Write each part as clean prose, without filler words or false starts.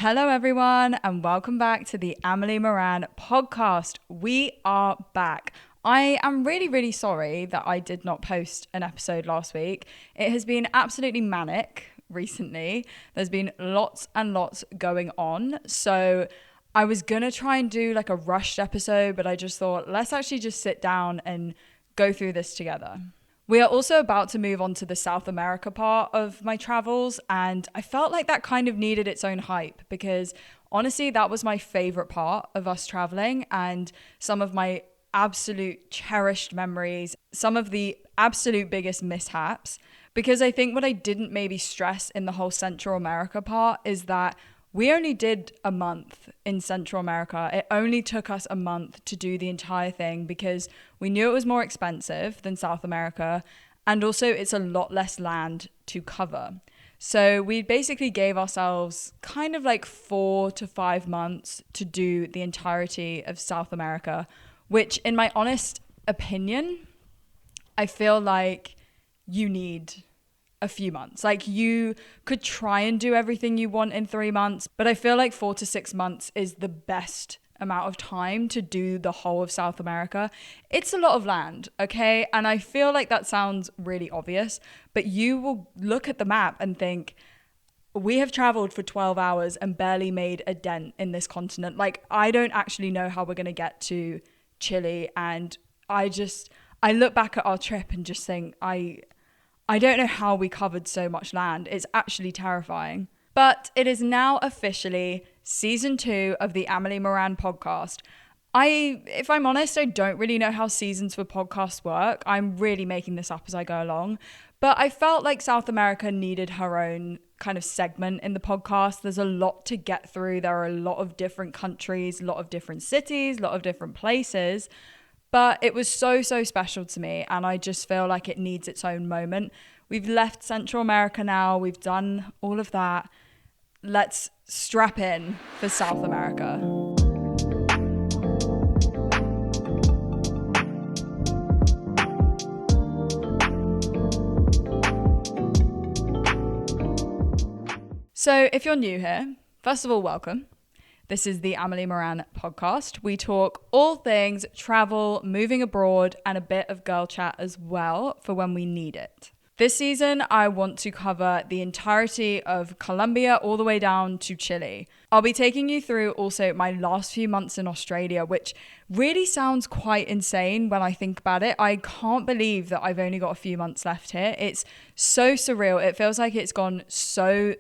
Hello, everyone, and welcome back to the Amelie Moran podcast. We are back. I am really, really sorry that I did not post an episode last week. It has been absolutely manic recently. There's been lots and lots going on. So I was going to try and do like a rushed episode, but I just thought, let's actually just sit down and go through this together. We are also about to move on to the South America part of my travels, and I felt like that kind of needed its own hype because honestly, that was my favorite part of us traveling and some of my absolute cherished memories, some of the absolute biggest mishaps. Because I think what I didn't maybe stress in the whole Central America part is that we only did a month in Central America. It only took us a month to do the entire thing because we knew it was more expensive than South America. And also it's a lot less land to cover. So we basically gave ourselves kind of like 4 to 5 months to do the entirety of South America, which in my honest opinion, I feel like you need a few months. Like you could try and do everything you want in 3 months, but I feel like 4 to 6 months is the best amount of time to do the whole of South America. It's a lot of land, okay? And I feel like that sounds really obvious, but you will look at the map and think, we have traveled for 12 hours and barely made a dent in this continent. Like I don't actually know how we're going to get to Chile. And I look back at our trip and just think, I don't know how we covered so much land. It's actually terrifying. But it is now officially season 2 of the Amelie Moran podcast. If I'm honest, I don't really know how seasons for podcasts work. I'm really making this up as I go along. But I felt like South America needed her own kind of segment in the podcast. There's a lot to get through. There are a lot of different countries, a lot of different cities, a lot of different places. But it was so special to me, and I just feel like it needs its own moment. We've left Central America now. We've done all of that. Let's strap in for South America. So if you're new here, first of all, welcome. This is the Amelie Moran podcast. We talk all things travel, moving abroad, and a bit of girl chat as well for when we need it. This season, I want to cover the entirety of Colombia all the way down to Chile. I'll be taking you through also my last few months in Australia, which really sounds quite insane when I think about it. I can't believe that I've only got a few months left here. It's so surreal. It feels like it's gone so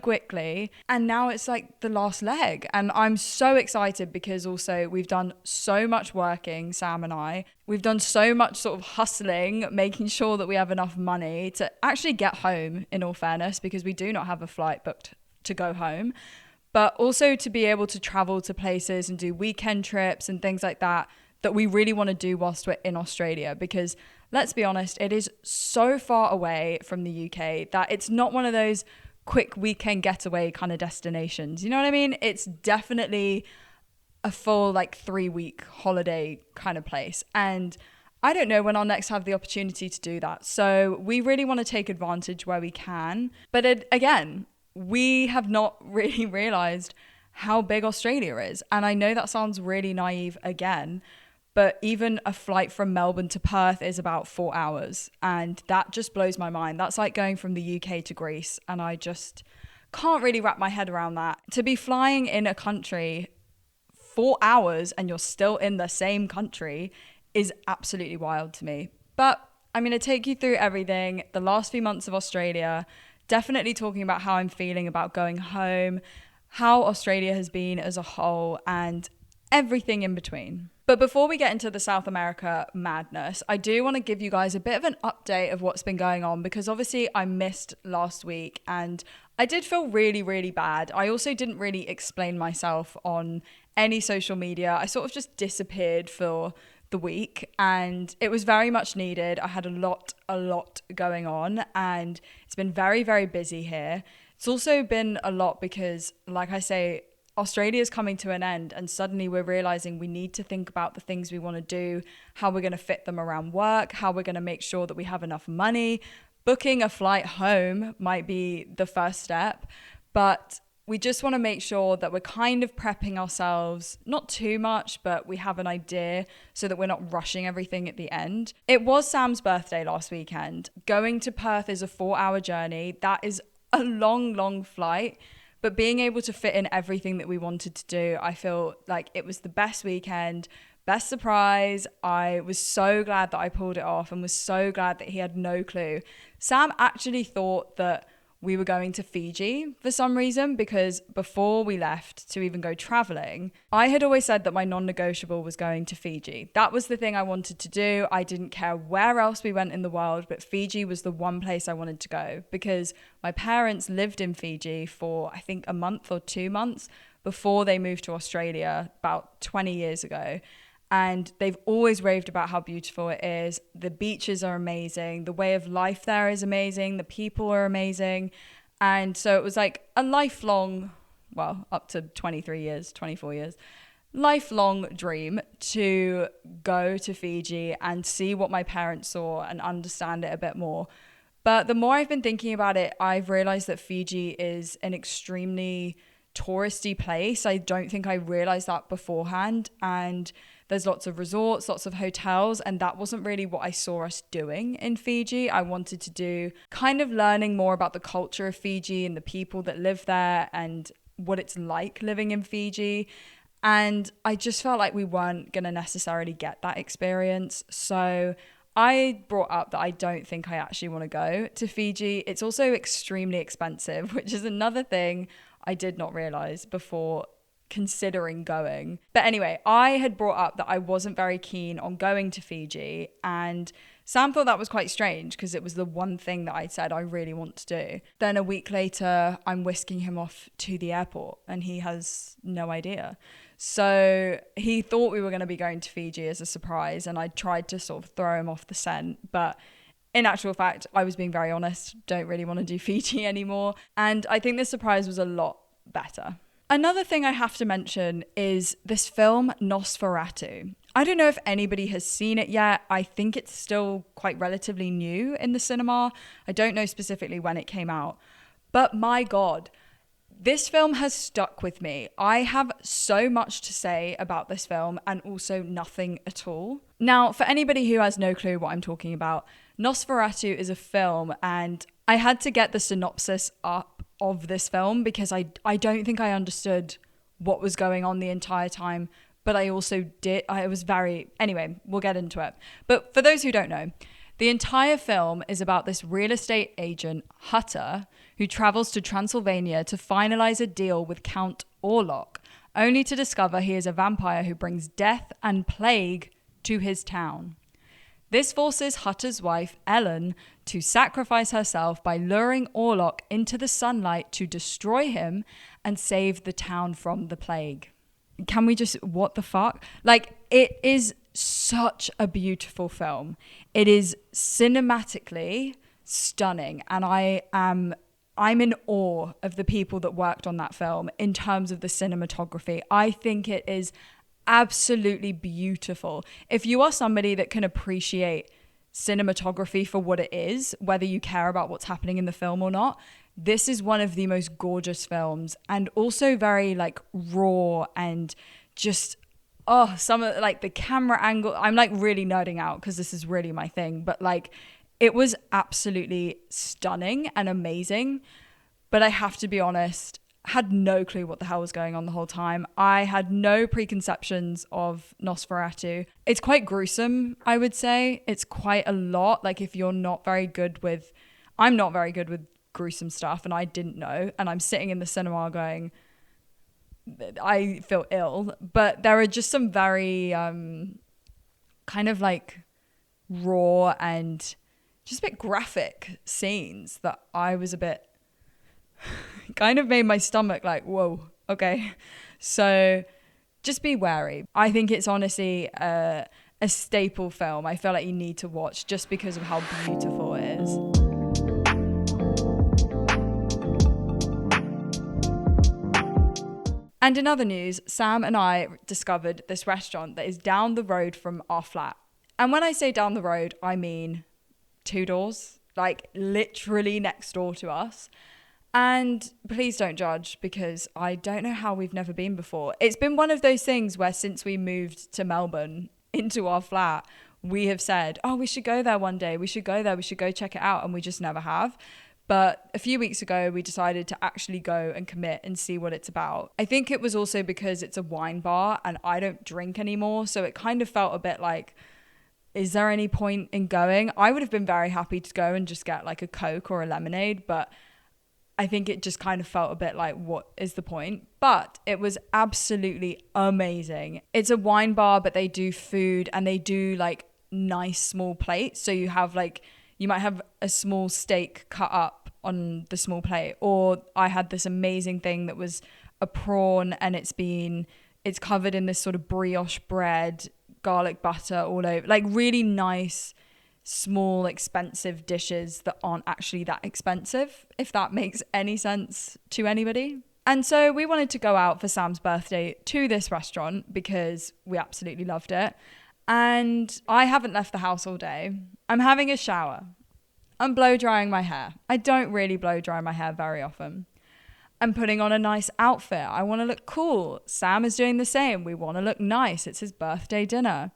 quickly. And now it's like the last leg. And I'm so excited because also we've done so much working, Sam and I. We've done so much sort of hustling, making sure that we have enough money to actually get home, in all fairness, because we do not have a flight booked to go home. But also to be able to travel to places and do weekend trips and things like that we really want to do whilst we're in Australia. Because let's be honest, it is so far away from the UK that it's not one of those quick weekend getaway kind of destinations. You know what I mean? It's definitely a full like 3-week holiday kind of place. And I don't know when I'll next have the opportunity to do that. So we really want to take advantage where we can. But again, we have not really realized how big Australia is. And I know that sounds really naive again, but even a flight from Melbourne to Perth is about 4 hours. And that just blows my mind. That's like going from the UK to Greece. And I just can't really wrap my head around that. To be flying in a country 4 hours and you're still in the same country is absolutely wild to me. But I'm going to take you through everything, the last few months of Australia, definitely talking about how I'm feeling about going home, how Australia has been as a whole, and everything in between. But before we get into the South America madness, I do want to give you guys a bit of an update of what's been going on, because obviously I missed last week and I did feel really bad. I also didn't really explain myself on any social media. I sort of just disappeared for the week and it was very much needed. I had a lot going on and it's been very busy here. It's also been a lot because, like I say, Australia is coming to an end and suddenly we're realizing we need to think about the things we want to do, how we're going to fit them around work, how we're going to make sure that we have enough money. Booking a flight home might be the first step, but we just want to make sure that we're kind of prepping ourselves, not too much, but we have an idea so that we're not rushing everything at the end. It was Sam's birthday last weekend. Going to Perth is a 4-hour journey. That is a long, long flight. But being able to fit in everything that we wanted to do, I feel like it was the best weekend, best surprise. I was so glad that I pulled it off and was so glad that he had no clue. Sam actually thought that we were going to Fiji for some reason, because before we left to even go traveling, I had always said that my non-negotiable was going to Fiji. That was the thing I wanted to do. I didn't care where else we went in the world, but Fiji was the one place I wanted to go, because my parents lived in Fiji for, I think, a month or 2 months before they moved to Australia about 20 years ago. And they've always raved about how beautiful it is. The beaches are amazing. The way of life there is amazing. The people are amazing. And so it was like a lifelong, well, up to 23 years, 24 years, lifelong dream to go to Fiji and see what my parents saw and understand it a bit more. But the more I've been thinking about it, I've realized that Fiji is an extremely touristy place. I don't think I realized that beforehand. And there's lots of resorts, lots of hotels, and that wasn't really what I saw us doing in Fiji. I wanted to do kind of learning more about the culture of Fiji and the people that live there and what it's like living in Fiji. And I just felt like we weren't going to necessarily get that experience. So I brought up that I don't think I actually want to go to Fiji. It's also extremely expensive, which is another thing I did not realize before considering going. But anyway, I had brought up that I wasn't very keen on going to Fiji, and Sam thought that was quite strange because it was the one thing that I said I really want to do. Then a week later, I'm whisking him off to the airport and he has no idea. So he thought we were going to be going to Fiji as a surprise, and I tried to sort of throw him off the scent, but in actual fact, I was being very honest, don't really want to do Fiji anymore. And I think the surprise was a lot better. Another thing I have to mention is this film Nosferatu. I don't know if anybody has seen it yet. I think it's still quite relatively new in the cinema. I don't know specifically when it came out. But my God, this film has stuck with me. I have so much to say about this film and also nothing at all. Now, for anybody who has no clue what I'm talking about, Nosferatu is a film, and I had to get the synopsis up of this film because I don't think I understood what was going on the entire time, but I also did. Anyway, we'll get into it. But for those who don't know, the entire film is about this real estate agent, Hutter, who travels to Transylvania to finalize a deal with Count Orlok, only to discover he is a vampire who brings death and plague to his town. This forces Hutter's wife, Ellen, to sacrifice herself by luring Orlok into the sunlight to destroy him and save the town from the plague. Can we just, what the fuck? Like, it is such a beautiful film. It is cinematically stunning, and I'm in awe of the people that worked on that film in terms of the cinematography. I think it is absolutely beautiful. If you are somebody that can appreciate cinematography for what it is, whether you care about what's happening in the film or not, this is one of the most gorgeous films, and also very like raw and just some of like the camera angle. I'm like really nerding out because this is really my thing, but like it was absolutely stunning and amazing. But I have to be honest, had no clue what the hell was going on the whole time. I had no preconceptions of Nosferatu. It's quite gruesome, I would say. It's quite a lot. Like if you're not very good with, I'm not very good with gruesome stuff, and I didn't know. And I'm sitting in the cinema going, I feel ill. But there are just some very kind of like raw and just a bit graphic scenes that I was a bit kind of made my stomach like, whoa, okay. So just be wary. I think it's honestly a staple film. I feel like you need to watch just because of how beautiful it is. And in other news, Sam and I discovered this restaurant that is down the road from our flat. And when I say down the road, I mean 2 doors, like literally next door to us. And please don't judge, because I don't know how we've never been before. It's been one of those things where since we moved to Melbourne into our flat, we have said, oh, we should go there one day. We should go there. We should go check it out. And we just never have. But a few weeks ago, we decided to actually go and commit and see what it's about. I think it was also because it's a wine bar and I don't drink anymore. So it kind of felt a bit like, is there any point in going? I would have been very happy to go and just get like a Coke or a lemonade, but I think it just kind of felt a bit like, what is the point? But it was absolutely amazing. It's a wine bar, but they do food and they do like nice small plates. So you have like, you might have a small steak cut up on the small plate. Or I had this amazing thing that was a prawn and it's covered in this sort of brioche bread, garlic butter all over, like really nice, small, expensive dishes that aren't actually that expensive, if that makes any sense to anybody. And so we wanted to go out for Sam's birthday to this restaurant because we absolutely loved it. And I haven't left the house all day. I'm having a shower. I'm blow drying my hair. I don't really blow dry my hair very often. I'm putting on a nice outfit. I want to look cool. Sam is doing the same. We want to look nice. It's his birthday dinner.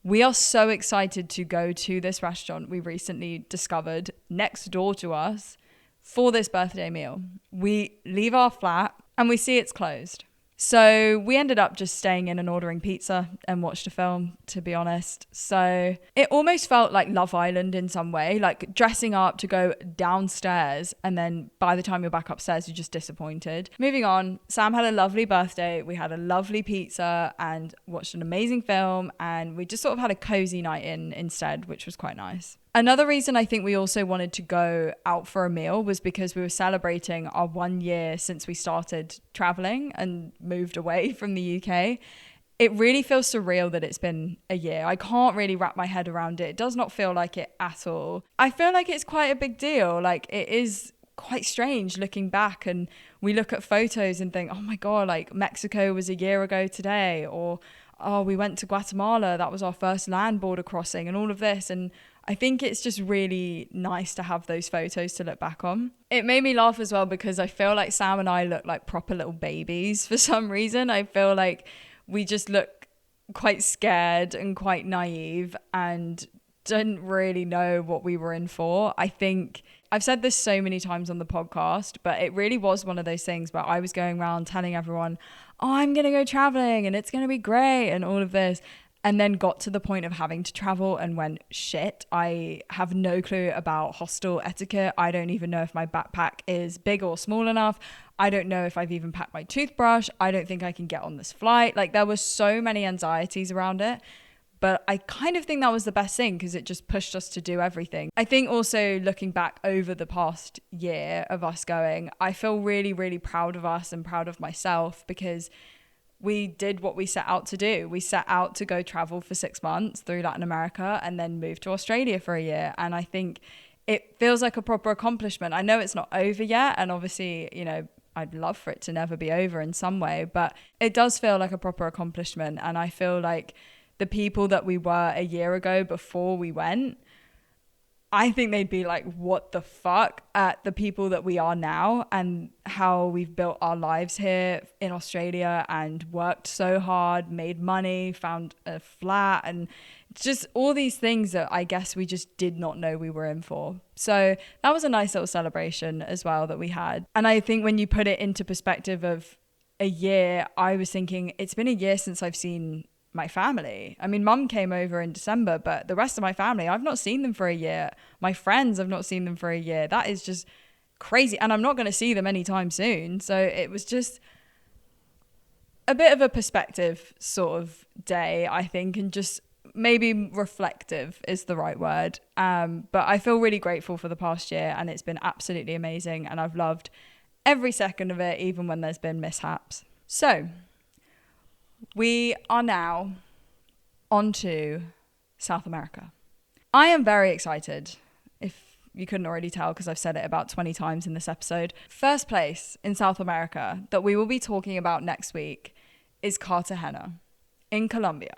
We are so excited to go to this restaurant we recently discovered next door to us for this birthday meal. We leave our flat and we see it's closed. So we ended up just staying in and ordering pizza and watched a film, to be honest. So it almost felt like Love Island in some way, like dressing up to go downstairs and then by the time you're back upstairs, you're just disappointed. Moving on, Sam had a lovely birthday. We had a lovely pizza and watched an amazing film, and we just sort of had a cozy night in instead, which was quite nice. Another reason I think we also wanted to go out for a meal was because we were celebrating our 1 year since we started traveling and moved away from the UK. It really feels surreal that it's been a year. I can't really wrap my head around it. It does not feel like it at all. I feel like it's quite a big deal. Like, it is quite strange looking back, and we look at photos and think, oh my God, like Mexico was a year ago today, or oh, we went to Guatemala, that was our first land border crossing, and all of this. And I think it's just really nice to have those photos to look back on. It made me laugh as well because I feel like Sam and I look like proper little babies for some reason. I feel like we just look quite scared and quite naive and didn't really know what we were in for. I think I've said this so many times on the podcast, but it really was one of those things where I was going around telling everyone, oh, I'm going to go traveling and it's going to be great and all of this. And then got to the point of having to travel and went, shit, I have no clue about hostel etiquette. I don't even know if my backpack is big or small enough. I don't know if I've even packed my toothbrush. I don't think I can get on this flight. Like, there were so many anxieties around it. But I kind of think that was the best thing because it just pushed us to do everything. I think also looking back over the past year of us going, I feel really, really proud of us and proud of myself because we did what we set out to do. We set out to go travel for 6 months through Latin America and then move to Australia for a year. And I think it feels like a proper accomplishment. I know it's not over yet. And obviously, you know, I'd love for it to never be over in some way, but it does feel like a proper accomplishment. And I feel like the people that we were a year ago before we went, I think they'd be like, what the fuck, at the people that we are now and how we've built our lives here in Australia and worked so hard, made money, found a flat, and just all these things that I guess we just did not know we were in for. So that was a nice little celebration as well that we had. And I think when you put it into perspective of a year, I was thinking it's been a year since I've seen my family. I mean, mum came over in December, but the rest of my family, I've not seen them for a year. My friends, I've not seen them for a year. That is just crazy. And I'm not going to see them anytime soon. So it was just a bit of a perspective sort of day, I think, and just maybe reflective is the right word. But I feel really grateful for the past year and it's been absolutely amazing. And I've loved every second of it, even when there's been mishaps. So we are now on to South America. I am very excited, if you couldn't already tell, because I've said it about 20 times in this episode. First place in South America that we will be talking about next week is Cartagena in Colombia.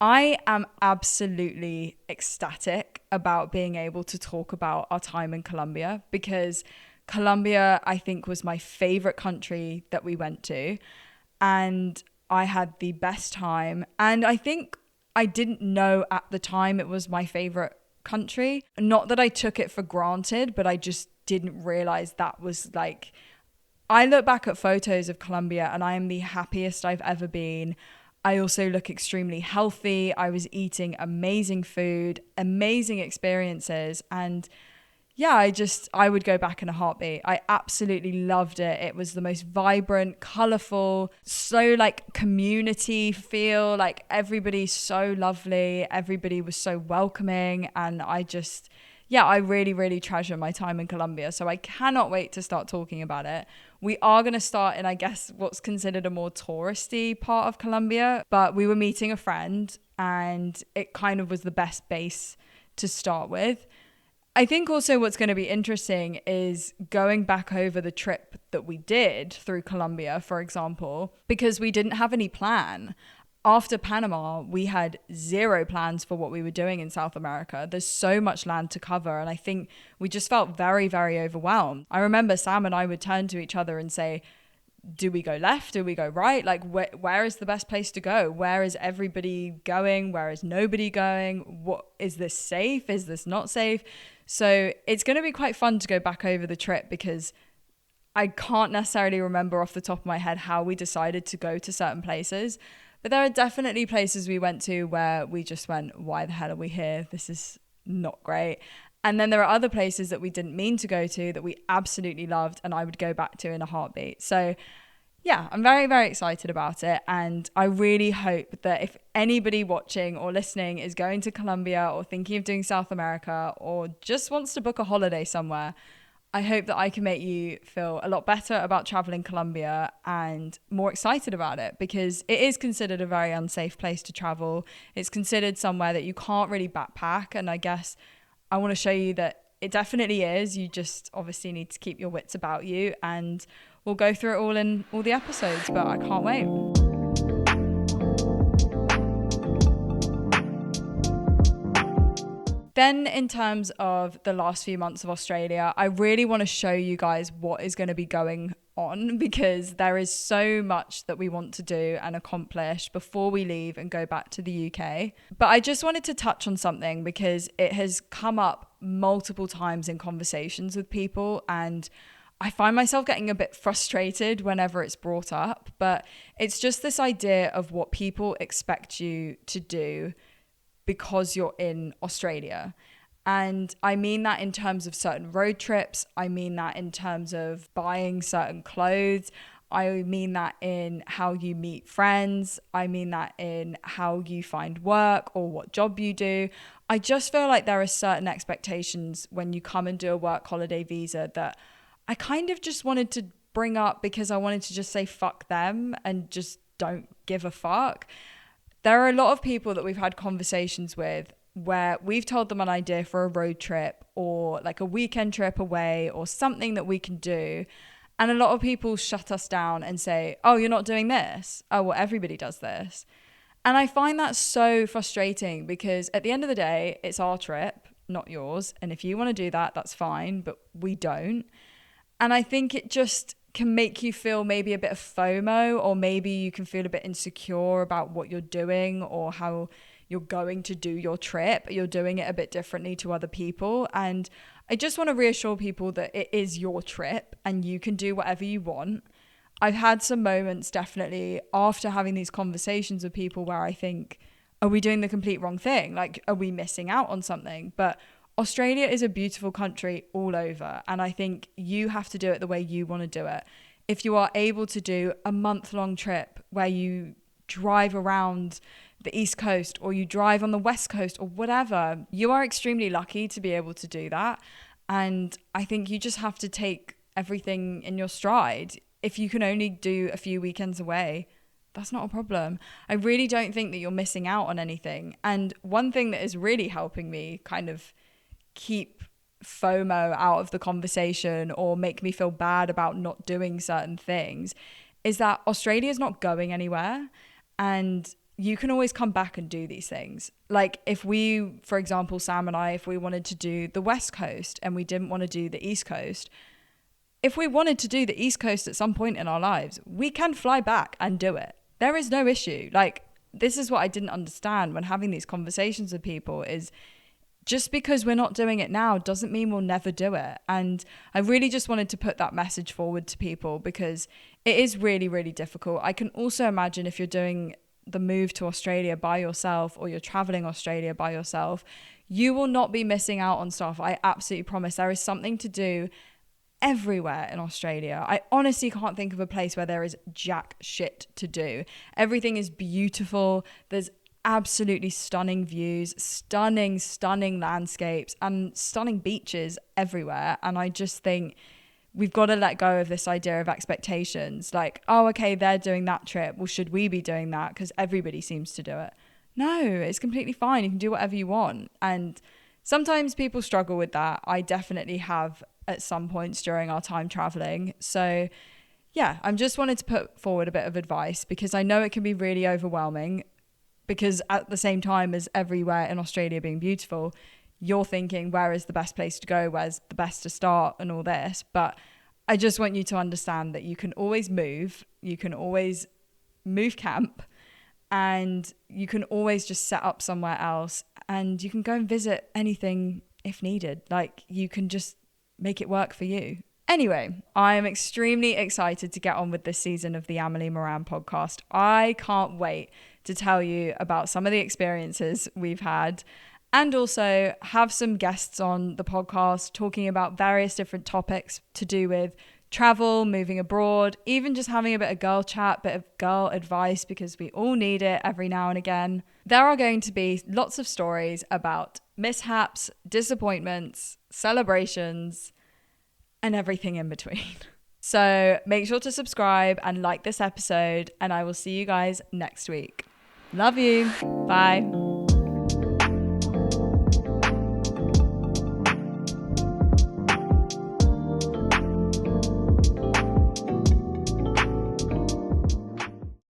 I am absolutely ecstatic about being able to talk about our time in Colombia because Colombia, I think, was my favorite country that we went to. And I had the best time. And I think I didn't know at the time it was my favorite country. Not that I took it for granted, but I just didn't realize that was like, I look back at photos of Colombia and I am the happiest I've ever been. I also look extremely healthy. I was eating amazing food, amazing experiences. And yeah, I would go back in a heartbeat. I absolutely loved it. It was the most vibrant, colorful, so like community feel, like everybody's so lovely. Everybody was so welcoming. And I really, really treasure my time in Colombia. So I cannot wait to start talking about it. We are going to start in, I guess, what's considered a more touristy part of Colombia. But we were meeting a friend and it kind of was the best base to start with. I think also what's going to be interesting is going back over the trip that we did through Colombia, for example, because we didn't have any plan. After Panama, we had zero plans for what we were doing in South America. There's so much land to cover. And I think we just felt very, very overwhelmed. I remember Sam and I would turn to each other and say, do we go left? Do we go right? Like, where is the best place to go? Where is everybody going? Where is nobody going? What is this safe? Is this not safe? So it's going to be quite fun to go back over the trip because I can't necessarily remember off the top of my head how we decided to go to certain places. But there are definitely places we went to where we just went, why the hell are we here? This is not great. And then there are other places that we didn't mean to go to that we absolutely loved and I would go back to in a heartbeat. So yeah, I'm very, very excited about it. And I really hope that if anybody watching or listening is going to Colombia or thinking of doing South America or just wants to book a holiday somewhere, I hope that I can make you feel a lot better about traveling Colombia and more excited about it because it is considered a very unsafe place to travel. It's considered somewhere that you can't really backpack. And I guess I want to show you that it definitely is. You just obviously need to keep your wits about you, and we'll go through it all in all the episodes, but I can't wait. Then in terms of the last few months of Australia, I really want to show you guys what is going to be going on because there is so much that we want to do and accomplish before we leave and go back to the UK. But I just wanted to touch on something because it has come up multiple times in conversations with people and I find myself getting a bit frustrated whenever it's brought up, but it's just this idea of what people expect you to do because you're in Australia. And I mean that in terms of certain road trips. I mean that in terms of buying certain clothes. I mean that in how you meet friends. I mean that in how you find work or what job you do. I just feel like there are certain expectations when you come and do a work holiday visa that I kind of just wanted to bring up because I wanted to just say fuck them and just don't give a fuck. There are a lot of people that we've had conversations with where we've told them an idea for a road trip or like a weekend trip away or something that we can do. And a lot of people shut us down and say, oh, you're not doing this. Oh, well, everybody does this. And I find that so frustrating because at the end of the day, it's our trip, not yours. And if you want to do that, that's fine, but we don't. And I think it just can make you feel maybe a bit of FOMO, or maybe you can feel a bit insecure about what you're doing or how you're going to do your trip. You're doing it a bit differently to other people. And I just want to reassure people that it is your trip and you can do whatever you want. I've had some moments definitely after having these conversations with people where I think, are we doing the complete wrong thing? Like, are we missing out on something? But Australia is a beautiful country all over. And I think you have to do it the way you want to do it. If you are able to do a month-long trip where you drive around the East Coast or you drive on the West Coast or whatever, you are extremely lucky to be able to do that. And I think you just have to take everything in your stride. If you can only do a few weekends away, that's not a problem. I really don't think that you're missing out on anything. And one thing that is really helping me kind of keep FOMO out of the conversation or make me feel bad about not doing certain things is that Australia is not going anywhere. And you can always come back and do these things. Like if we, for example, Sam and I, if we wanted to do the West Coast and we didn't want to do the East Coast, if we wanted to do the East Coast at some point in our lives, we can fly back and do it. There is no issue. Like, this is what I didn't understand when having these conversations with people is just because we're not doing it now doesn't mean we'll never do it. And I really just wanted to put that message forward to people because it is really, really difficult. I can also imagine if you're doing the move to Australia by yourself or you're traveling Australia by yourself, you will not be missing out on stuff. I absolutely promise. There is something to do everywhere in Australia. I honestly can't think of a place where there is jack shit to do. Everything is beautiful. There's absolutely stunning views, stunning landscapes, and stunning beaches everywhere. And I just think we've got to let go of this idea of expectations. Like, oh, okay, they're doing that trip. Well, should we be doing that? Because everybody seems to do it. No, it's completely fine. You can do whatever you want. And sometimes people struggle with that. I definitely have at some points during our time traveling. So yeah, I just wanted to put forward a bit of advice because I know it can be really overwhelming because at the same time as everywhere in Australia being beautiful, you're thinking, where is the best place to go? Where's the best to start and all this? But I just want you to understand that you can always move. You can always move camp and you can always just set up somewhere else and you can go and visit anything if needed. Like, you can just make it work for you. Anyway, I am extremely excited to get on with this season of the Amelie Moran podcast. I can't wait to tell you about some of the experiences we've had and also have some guests on the podcast talking about various different topics to do with travel, moving abroad, even just having a bit of girl chat, bit of girl advice, because we all need it every now and again. There are going to be lots of stories about mishaps, disappointments, celebrations, and everything in between. So make sure to subscribe and like this episode, and I will see you guys next week. Love you. Bye.